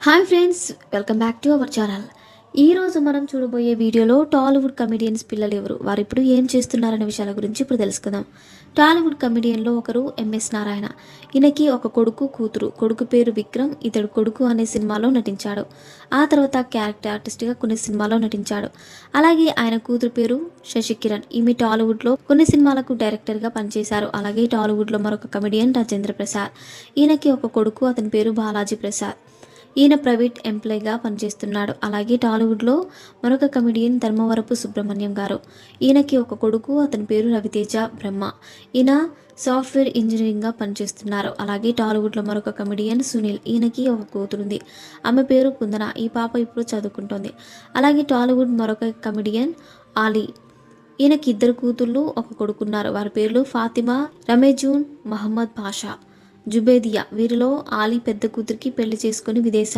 Hi friends, welcome back to our channel. ఈరోజు మనం చూడబోయే వీడియోలో టాలీవుడ్ కమెడియన్స్ పిల్లలు ఎవరు, వారు ఇప్పుడు ఏం చేస్తున్నారనే విషయాల గురించి ఇప్పుడు తెలుసుకుందాం. టాలీవుడ్ కమెడియన్లో ఒకరు ఎంఎస్ నారాయణ. ఈయనకి ఒక కొడుకు కూతురు. కొడుకు పేరు విక్రమ్. ఇతడు కొడుకు అనే సినిమాలో నటించాడు. ఆ తర్వాత క్యారెక్టర్ ఆర్టిస్ట్గా కొన్ని సినిమాల్లో నటించాడు. అలాగే ఆయన కూతురు పేరు శశికిరణ్. ఈమె టాలీవుడ్లో కొన్ని సినిమాలకు డైరెక్టర్గా పనిచేశారు. అలాగే టాలీవుడ్లో మరొక కమెడియన్ రాజేంద్ర ప్రసాద్. ఈయనకి ఒక కొడుకు, అతని పేరు బాలాజీ ప్రసాద్. ఈయన ప్రైవేట్ ఎంప్లాయీగా పనిచేస్తున్నాడు. అలాగే టాలీవుడ్లో మరొక కమెడియన్ ధర్మవరపు సుబ్రహ్మణ్యం గారు. ఈయనకి ఒక కొడుకు, అతని పేరు రవితేజ బ్రహ్మ. ఈయన సాఫ్ట్వేర్ ఇంజనీరింగ్గా పనిచేస్తున్నారు. అలాగే టాలీవుడ్లో మరొక కమెడియన్ సునీల్. ఈయనకి ఒక కూతురుంది. ఆమె పేరు కుందన. ఈ పాప ఇప్పుడు చదువుకుంటోంది. అలాగే టాలీవుడ్ మరొక కమెడియన్ ఆలీ. ఈయనకి ఇద్దరు కూతుళ్ళు, ఒక కొడుకున్నారు. వారి పేర్లు ఫాతిమా, రమేజూన్, మహమ్మద్ పాషా, జుబేదియా. వీరిలో ఆలీ పెద్ద కూతురికి పెళ్లి చేసుకుని విదేశాలు